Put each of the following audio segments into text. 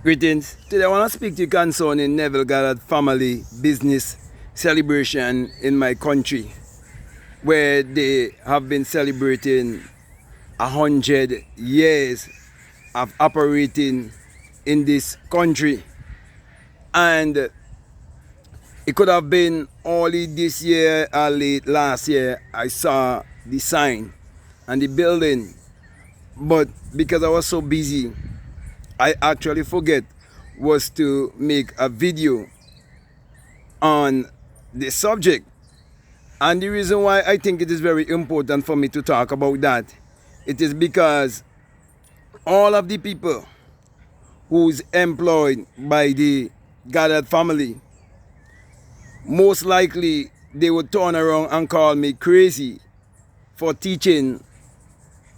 Greetings. Today I want to speak to you concerning Neville Goddard family business celebration in my country, where they have been celebrating 100 years of operating in this country. And it could have been early this year or late last year. I saw the sign and the building, but because I was so busy, I actually forget was to make a video on the subject. And the reason why I think it is very important for me to talk about that, it is because all of the people who's employed by the Goddard family, most likely they would turn around and call me crazy for teaching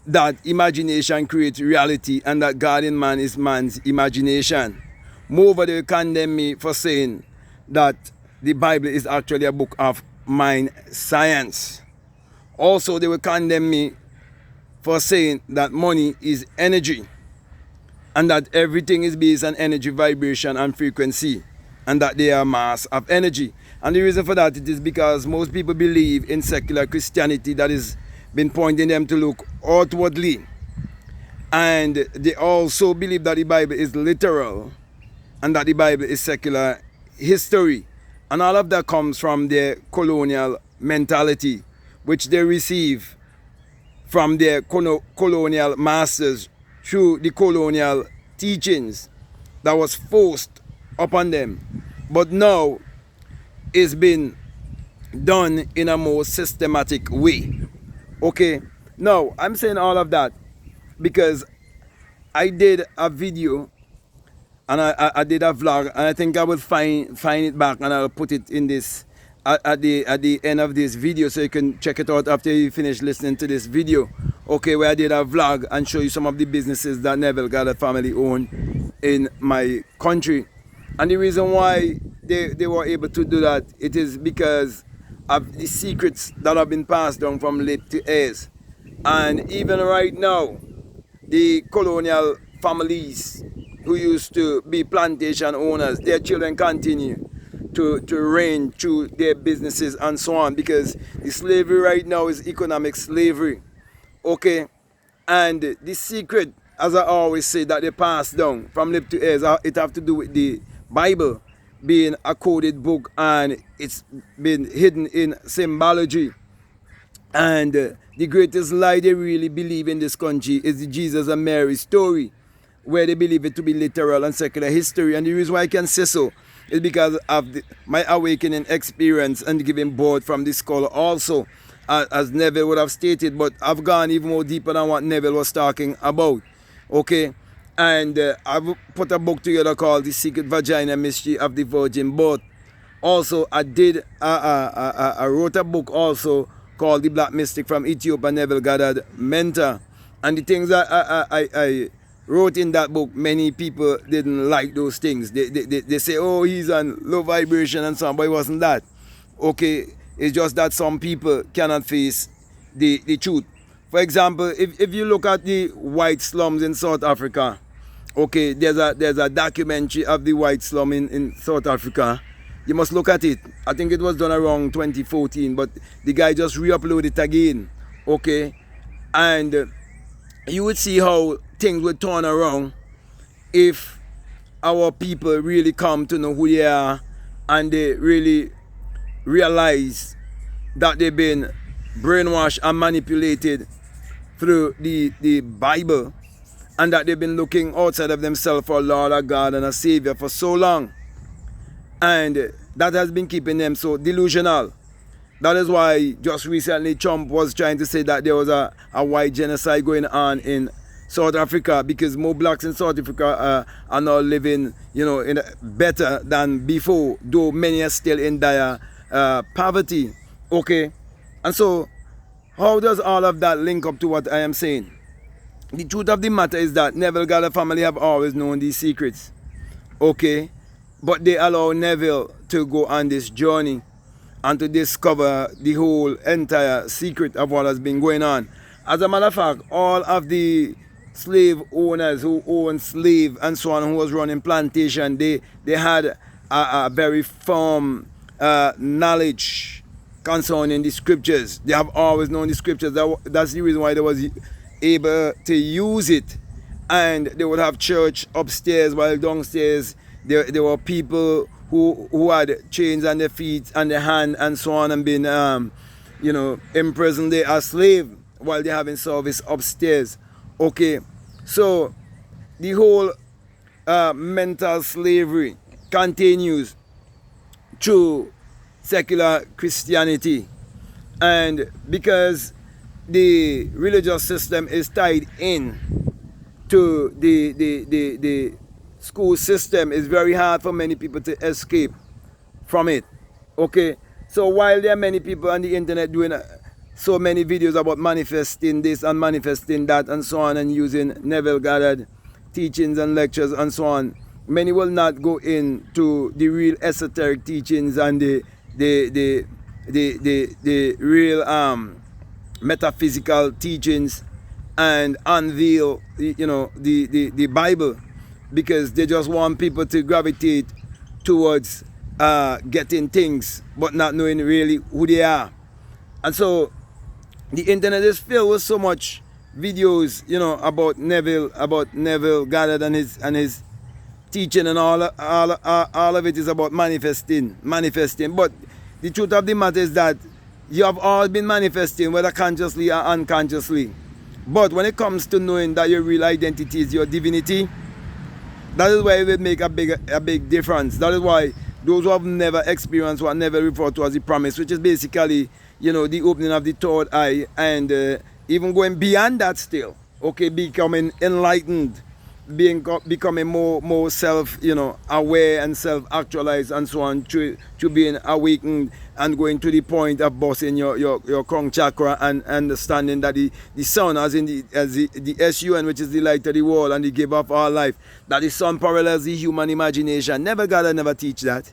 that imagination creates reality and that God in man is man's imagination. Moreover, they will condemn me for saying that the Bible is actually a book of mind science. Also, they will condemn me for saying that money is energy and that everything is based on energy, vibration, and frequency, and that they are mass of energy. And the reason for that it is because most people believe in secular Christianity that is been pointing them to look outwardly, and they also believe that the Bible is literal and that the Bible is secular history, and all of that comes from their colonial mentality, which they receive from their colonial masters through the colonial teachings that was forced upon them, but now it's been done in a more systematic way. Okay, now I'm saying all of that because I did a video and I did a vlog, and I think I will find it back and I'll put it in this at the end of this video, so you can check it out after you finish listening to this video. Okay, where I did a vlog and show you some of the businesses that Neville Goddard family own in my country. And the reason why they were able to do that, it is because of the secrets that have been passed down from lip to ears. And even right now, the colonial families who used to be plantation owners, their children continue to reign through their businesses and so on, because the slavery right now is economic slavery. Okay, and the secret, as I always say, that they pass down from lip to ears, it have to do with the Bible being a coded book, and it's been hidden in symbology. And the greatest lie they really believe in this country is the Jesus and Mary story, where they believe it to be literal and secular history. And the reason why I can say so is because of my awakening experience and giving birth from this scholar also, as Neville would have stated, but I've gone even more deeper than what Neville was talking about. Okay, and I've put a book together called The Secret Vagina Mystery of the Virgin Birth. Also, I wrote a book also called The Black Mystic from Ethiopia, Neville Goddard Mentor. And the things that I wrote in that book, many people didn't like those things. They say, oh, he's on low vibration and so on, but it wasn't that. Okay, it's just that some people cannot face the truth. For example, if you look at the white slums in South Africa, okay, there's a documentary of the white slum in South Africa. You must look at it. I think it was done around 2014, but the guy just re-uploaded it again. Okay, and you would see how things would turn around if our people really come to know who they are and they really realize that they've been brainwashed and manipulated through the Bible, and that they've been looking outside of themselves for a Lord, a God, and a Savior for so long. And that has been keeping them so delusional. That is why just recently Trump was trying to say that there was a white genocide going on in South Africa, because more blacks in South Africa are now living, in better than before, though many are still in dire poverty. Okay, and so how does all of that link up to what I am saying? The truth of the matter is that Neville Goddard family have always known these secrets. Okay, but they allow Neville to go on this journey and to discover the whole entire secret of what has been going on. As a matter of fact, all of the slave owners who owned slave and so on, who was running plantation, they had a very firm knowledge concerning the scriptures. They have always known the scriptures. That's the reason why they was able to use it. And they would have church upstairs, while downstairs there were people who had chains on their feet and their hand and so on, and been imprisoned there as slave while they're having service upstairs. Okay, so the whole mental slavery continues through secular Christianity, and because the religious system is tied in to the school system, it's very hard for many people to escape from it. Okay, so while there are many people on the internet doing so many videos about manifesting this and manifesting that and so on, and using Neville Goddard teachings and lectures and so on, many will not go into the real esoteric teachings and the real metaphysical teachings, and unveil the Bible, because they just want people to gravitate towards getting things but not knowing really who they are. And so the internet is filled with so much videos about Neville Goddard and his teaching, and all of it is about manifesting. But the truth of the matter is that you have all been manifesting, whether consciously or unconsciously. But when it comes to knowing that your real identity is your divinity, that is why it will make a big difference. That is why those who have never experienced what Neville referred to as the promise, which is basically the opening of the third eye, and even going beyond that still, okay, becoming enlightened, becoming more self aware and self-actualized and so on, to being awakened and going to the point of busting your crown chakra and understanding that the sun, as in the SUN, which is the light of the world and the giver of our life, that the sun parallels the human imagination. Never teach that.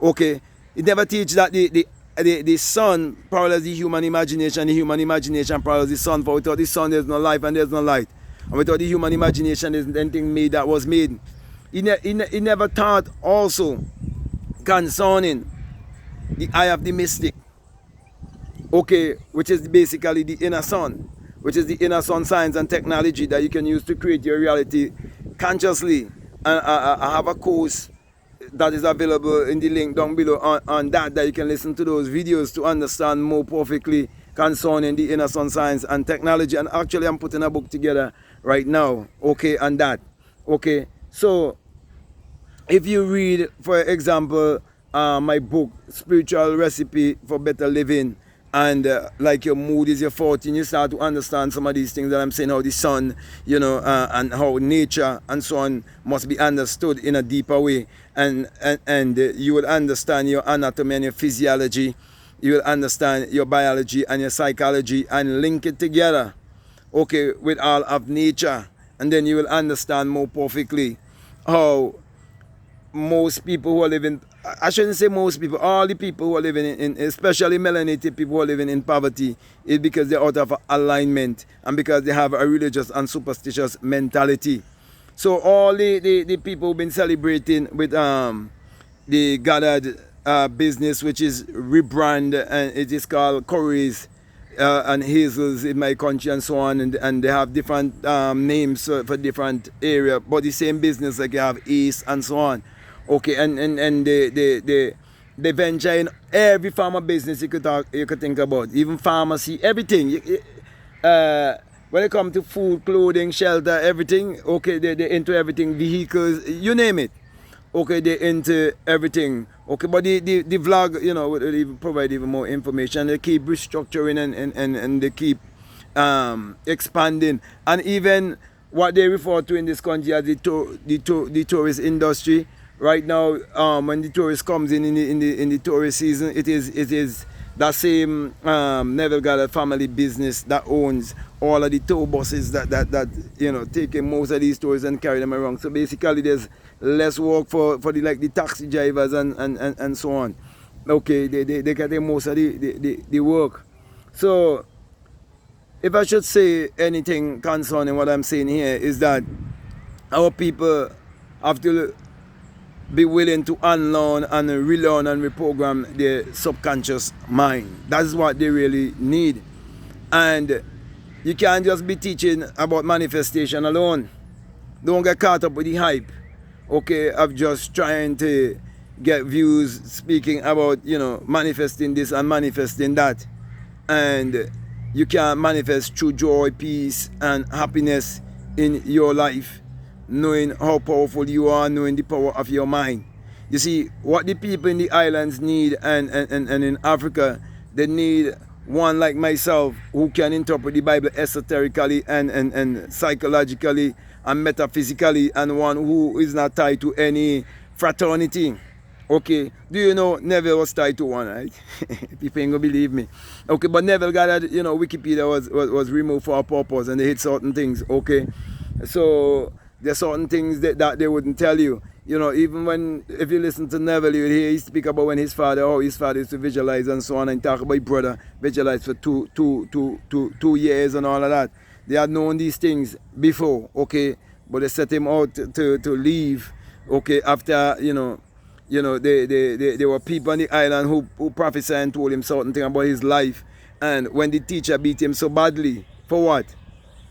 Okay, it never teach that the sun parallels the human imagination, the human imagination parallels the sun. For without the sun there's no life and there's no light, and without the human imagination there's anything made that was made. He never taught also concerning the eye of the mystic, okay, which is basically the inner sun, which is the inner sun science and technology that you can use to create your reality consciously. And I have a course that is available in the link down below on that you can listen to those videos to understand more perfectly concerning the inner sun science and technology. And actually I'm putting a book together right now, okay, on that. Okay, so if you read, for example, my book Spiritual Recipe for Better Living, and like your mood is your fortune, you start to understand some of these things that I'm saying, how the sun, and how nature and so on must be understood in a deeper way, and you will understand your anatomy and your physiology, you will understand your biology and your psychology, and link it together, okay, with all of nature, and then you will understand more perfectly how most people who are living, I shouldn't say most people, all the people who are living in especially melanated people who are living in poverty, is because they're out of alignment and because they have a religious and superstitious mentality. So all the people who've been celebrating with the Goddard business, which is rebrand, and it is called Curry's and Hazel's in my country and so on, and they have different names for different area, but the same business, like you have East and so on. Okay, and they venture in every form of business you could think about, even pharmacy, everything. When it comes to food, clothing, shelter, everything, okay, they're into everything, vehicles, you name it. Okay, they're into everything. Okay, but the vlog, will even provide even more information. They keep restructuring and they keep expanding. And even what they refer to in this country as the tourist industry. Right now, when the tourist comes in the tourist season, it is that same Neville Goddard family business that owns all of the tour buses that taking most of these tourists and carry them around. So basically, there's less work for the taxi drivers and so on. Okay, they get most of the work. So if I should say anything concerning what I'm saying here, is that our people have to be willing to unlearn and relearn and reprogram their subconscious mind. That's what they really need. And you can't just be teaching about manifestation alone. Don't get caught up with the hype, okay, of just trying to get views speaking about, manifesting this and manifesting that. And you can manifest through joy, peace, and happiness in your life, knowing how powerful you are, knowing the power of your mind. You see, what the people in the islands need, and in Africa, they need one like myself who can interpret the Bible esoterically and psychologically and metaphysically, and one who is not tied to any fraternity. Okay, do you know Neville was tied to one, right? People ain't gonna believe me. Okay, but Neville Goddard, Wikipedia was removed for a purpose, and they hid certain things. Okay, so there's certain things that they wouldn't tell you. Even if you listen to Neville, you hear he speak about when how his father used to visualize and so on, and talk about his brother visualize for two years and all of that. They had known these things before, okay, but they set him out to leave, okay, after, there were people on the island who prophesied and told him certain things about his life. And when the teacher beat him so badly, for what?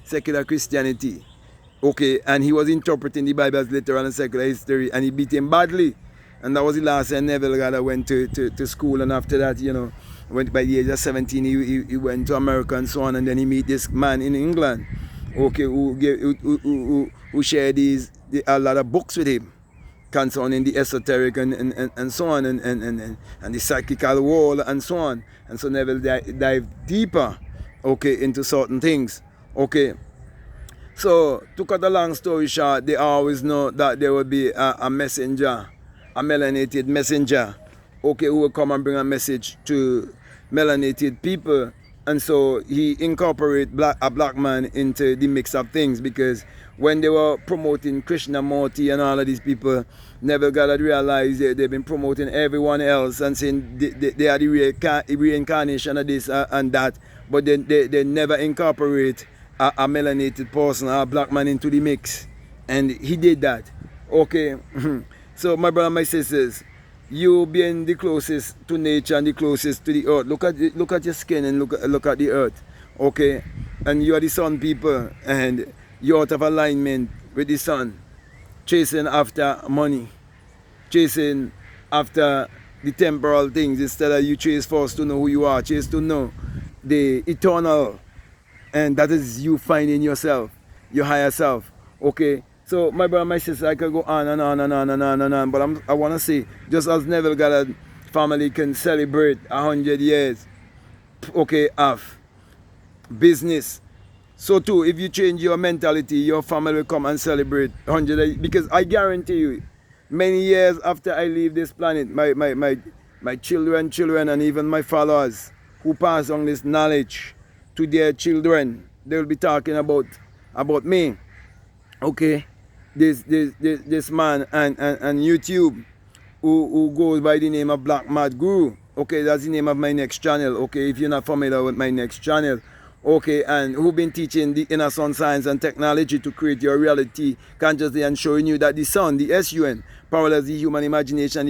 Secular Christianity. Okay, and he was interpreting the Bible as literal and secular history, and he beat him badly. And that was the last time Neville Goddard went to school, and after that, went by the age of 17, he went to America and so on, and then he meet this man in England, okay, who shared a lot of books with him concerning the esoteric and so on, and the psychical world and so on. And so Neville dived deeper, okay, into certain things, okay. So, to cut a long story short, they always know that there will be a messenger, a melanated messenger, okay, who will come and bring a message to melanated people. And so he incorporated a black man into the mix of things, because when they were promoting Krishnamurti and all of these people, Neville Goddard realized they've been promoting everyone else and saying they are the reincarnation of this and that, but they never incorporate a melanated person, a black man, into the mix. And he did that. Okay. So my brother, my sisters, you being the closest to nature and the closest to the earth, look at your skin and look at the earth. Okay. And you are the sun people, and you're out of alignment with the sun, chasing after money, chasing after the temporal things, instead of you chase first to know who you are, chase to know the eternal. And that is you finding yourself, your higher self. Okay. So my brother, my sister, I could go on and on and on and on and on. But I want to say, just as Neville Goddard family can celebrate 100 years, okay, of business, so too, if you change your mentality, your family will come and celebrate 100. Because I guarantee you, many years after I leave this planet, my children, and even my followers who pass on this knowledge to their children, they will be talking about me. Okay, this man and YouTube who goes by the name of Black Mad Guru. Okay, that's the name of my next channel. Okay, if you're not familiar with my next channel. Okay, and who been teaching the inner sun science and technology to create your reality consciously, and showing you that the sun, the SUN, parallels the human imagination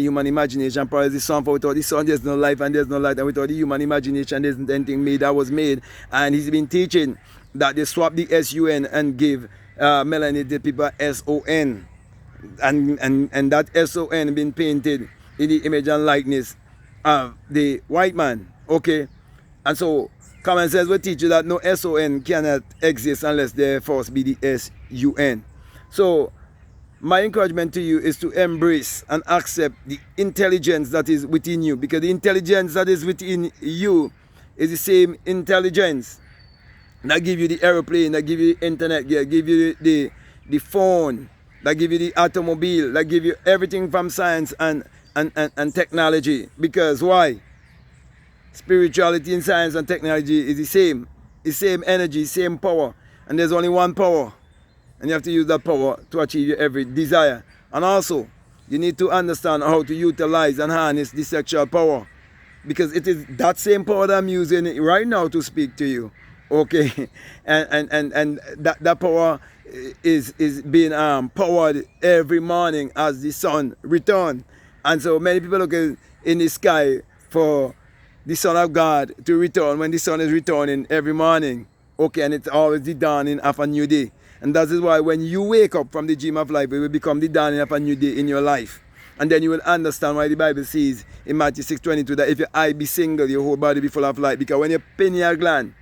parallels the sun. For without the sun there's no life and there's no light, and without the human imagination there isn't anything made that was made. And he's been teaching that they swap the SUN and give melanated people SON, and that SON been painted in the image and likeness of the white man. Okay, and so common sense will teach you that no SON cannot exist unless there first be the SUN. So my encouragement to you is to embrace and accept the intelligence that is within you, because the intelligence that is within you is the same intelligence that give you the aeroplane, that give you the internet, that give you the phone, that give you the automobile, that give you everything from science and technology. Because why? Spirituality and science and technology is the same energy, same power, and there's only one power, and you have to use that power to achieve your every desire. And also, you need to understand how to utilize and harness the sexual power, because it is that same power that I'm using right now to speak to you. Okay, and that power is being powered every morning as the sun return. And so many people look in the sky for the Son of God to return when the sun is returning every morning. Okay, and it's always the dawning of a new day. And that is why when you wake up from the dream of life, it will become the dawning of a new day in your life. And then you will understand why the Bible says in Matthew 6:22 that if your eye be single, your whole body be full of light. Because when your pineal gland,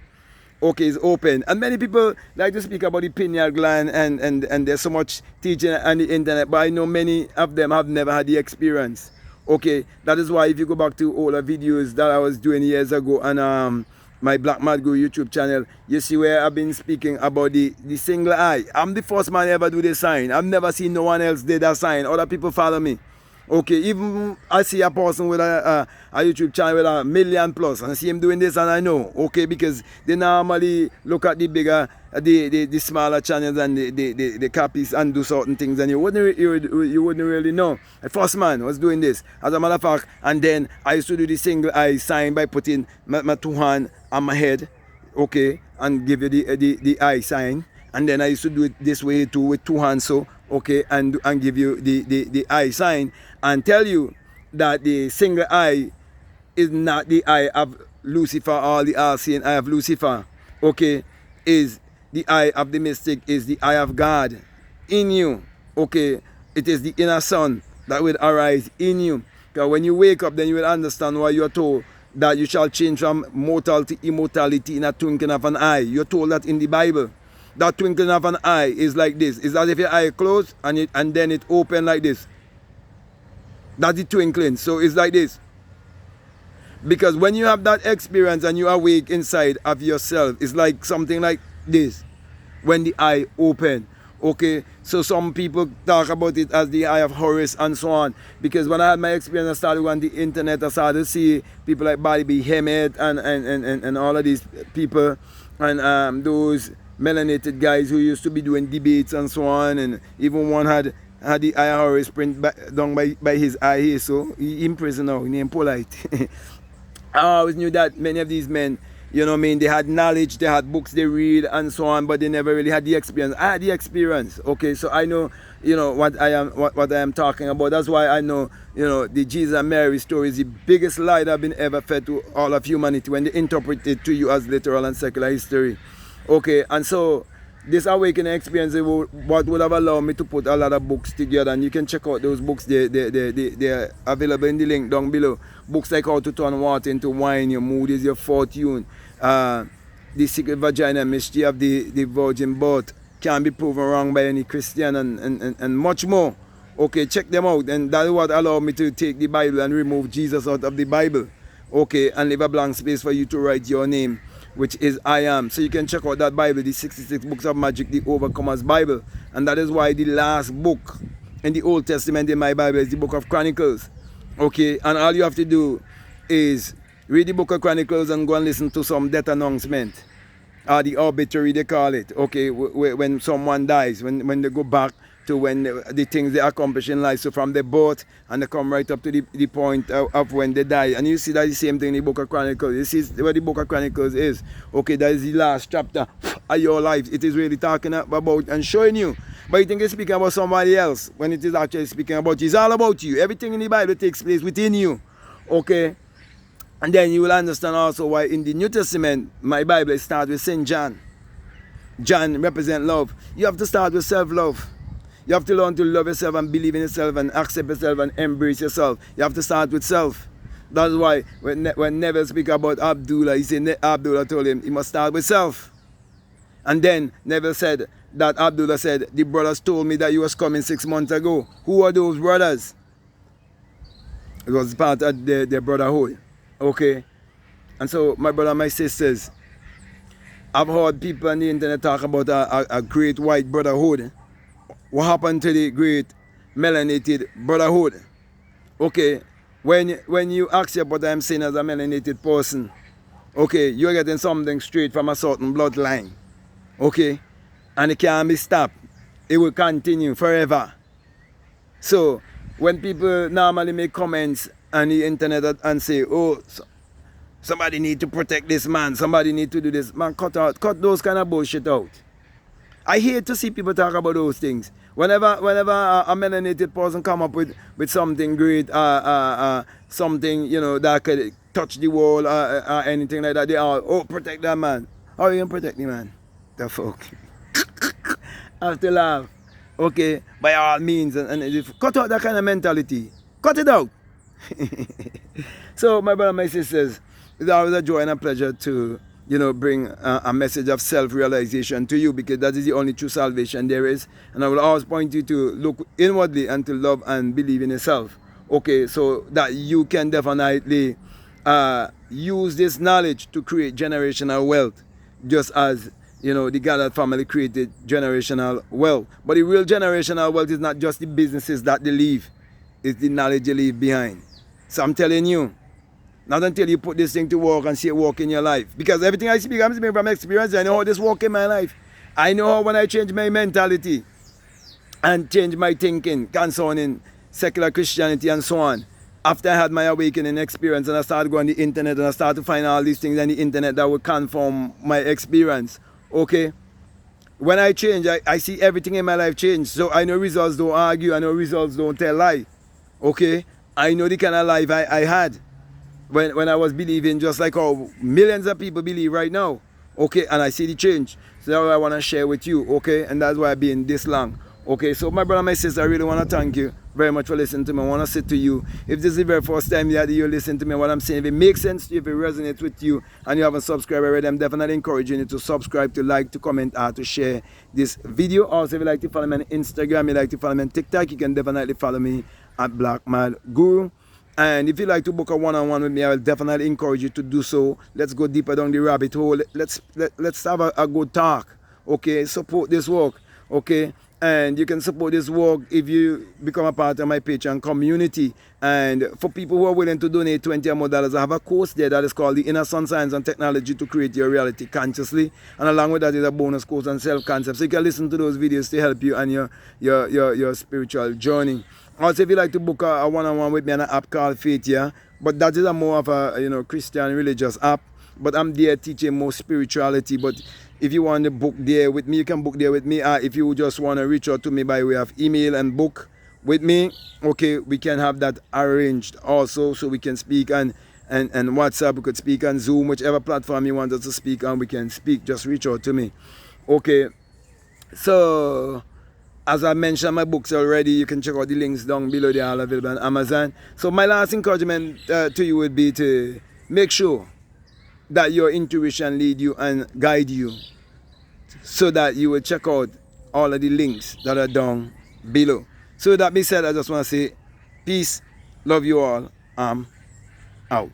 okay, is open. And many people like to speak about the pineal gland and there's so much teaching on the internet, but I know many of them have never had the experience. Okay, that is why if you go back to all the videos that I was doing years ago on my Black Mad Go YouTube channel, you see where I've been speaking about the single eye. I'm the first man ever do this sign. I've never seen no one else did that sign. Other people follow me. Okay, even I see a person with a YouTube channel with 1 million plus and I see him doing this and I know, okay, because they normally look at the bigger, the smaller channels and the copies and do certain things and you wouldn't really know. The first man was doing this, as a matter of fact, and then I used to do the single eye sign by putting my two hands on my head, okay, and give you the eye sign. And then I used to do it this way too with two hands, so okay, and give you the eye sign and tell you that the single eye is not the eye of Lucifer or the all-seeing eye of Lucifer. Okay, is the eye of the mystic, is the eye of God in you. Okay, it is the inner sun that will arise in you. Because when you wake up, then you will understand why you are told that you shall change from mortal to immortality in a twinkling of an eye. You're told that in the Bible. That twinkling of an eye is like this. It's as if your eye closed and then it open like this. That's the twinkling. So it's like this. Because when you have that experience and you awake inside of yourself, it's like something like this. When the eye open. Okay, so some people talk about it as the eye of Horus and so on. Because when I had my experience, I started on the internet, I started to see people like Bobby B. Hemmett and all of these people and those melanated guys who used to be doing debates and so on, and even one had the eye of Horus print down by his eye here, so he in prison now, he named Polite. I always knew that many of these men, you know what I mean, they had knowledge, they had books they read and so on, but they never really had the experience. I had the experience, okay, so I know, you know, what I am talking about. That's why I know, you know, the Jesus and Mary story is the biggest lie that have been ever fed to all of humanity when they interpret it to you as literal and secular history. Okay, and so this awakening experience what would have allowed me to put a lot of books together, and you can check out those books. They're available in the link down below. Books like How to Turn Water into Wine, Your Mood is Your Fortune, The Secret Vagina Mystery of the Virgin Birth, Can't Be Proven Wrong by Any Christian, and much more. Okay, check them out, and that is what allowed me to take the Bible and remove Jesus out of the Bible. Okay, and leave a blank space for you to write your name, which is I Am. So you can check out that Bible, the 66 Books of Magic, the Overcomer's Bible. And that is why the last book in the Old Testament in my Bible is the Book of Chronicles. Okay, and all you have to do is read the Book of Chronicles and go and listen to some death announcement, or the obituary they call it. Okay, when someone dies, when they go back to when the things they accomplish in life. So from the birth and they come right up to the point of when they die. And you see that the same thing in the Book of Chronicles. You see what the Book of Chronicles is. Okay, that is the last chapter of your life. It is really talking about and showing you. But you think it's speaking about somebody else when it is actually speaking about you. It's all about you. Everything in the Bible takes place within you. Okay? And then you will understand also why in the New Testament, my Bible starts with St. John. John represents love. You have to start with self-love. You have to learn to love yourself and believe in yourself and accept yourself and embrace yourself. You have to start with self. That's why when Neville speak about Abdullah, he said Abdullah told him he must start with self. And then Neville said that Abdullah said, the brothers told me that you was coming 6 months ago. Who are those brothers? It was part of their brotherhood. Okay? And so my brother and my sisters, I've heard people on the internet talk about a great white brotherhood. What happened to the great melanated brotherhood? Okay, when you accept what I'm saying as a melanated person, okay, you're getting something straight from a certain bloodline. Okay, and it can't be stopped. It will continue forever. So when people normally make comments on the internet and say, oh, Somebody need to protect this man. Somebody need to do this. Man, cut those kind of bullshit out. I hate to see people talk about those things. Whenever a melanated person come up with something great, something, you know, that could touch the world, anything like that, they are, oh, protect that man. How are you going to protect the man? The fuck? I have to laugh. Okay, by all means, and cut out that kind of mentality. Cut it out. So, my brother, my sisters, it's always a joy and a pleasure to, you know, bring a message of self-realization to you, because that is the only true salvation there is. And I will always point you to look inwardly and to love and believe in yourself. Okay, so that you can definitely use this knowledge to create generational wealth, just as, you know, the Goddard family created generational wealth. But the real generational wealth is not just the businesses that they leave, it's the knowledge you leave behind. So I'm telling you, not until you put this thing to work and see it work in your life. Because everything I speak, I'm speaking from experience. I know how this work in my life. I know how when I change my mentality and change my thinking concerning secular Christianity and so on. After I had my awakening experience and I started going on the internet and I started to find all these things on the internet that would confirm my experience. Okay? When I change, I see everything in my life change. So I know results don't argue. I know results don't tell lie. Okay? I know the kind of life I had when I was believing, just like how millions of people believe right now. Okay? And I see the change. So that's what I want to share with you. Okay? And that's why I've been this long. Okay? So my brother, my sister, I really want to thank you very much for listening to me. I want to say to you, if this is the very first time that you listen to me, what I'm saying, if it makes sense to you, if it resonates with you, and you haven't subscribed already, I'm definitely encouraging you to subscribe, to like, to comment, or to share this video. Also, if you like to follow me on Instagram, you like to follow me on TikTok, you can definitely follow me at Black Mad Guru. And if you like to book a one-on-one with me, I will definitely encourage you to do so. Let's go deeper down the rabbit hole. Let's have a good talk. Okay, support this work. Okay. And you can support this work if you become a part of my Patreon community. And for people who are willing to donate $20 or more, I have a course there that is called The Inner Sun Science and Technology to Create Your Reality Consciously. And along with that is a bonus course on self-concept. So you can listen to those videos to help you on your spiritual journey. Also, if you like to book a one-on-one with me on an app called Faith, yeah, but that is a more of a, you know, Christian religious app. But I'm there teaching more spirituality. But if you want to book there with me, you can book there with me. If you just want to reach out to me by way of email and book with me, okay, we can have that arranged also, so we can speak and WhatsApp, we could speak on Zoom, whichever platform you want us to speak on, we can speak. Just reach out to me. Okay, so as I mentioned my books already, you can check out the links down below. They are all available on Amazon. So my last encouragement to you would be to make sure that your intuition lead you and guide you, so that you will check out all of the links that are down below. So that being said, I just want to say peace, love you all, I'm out.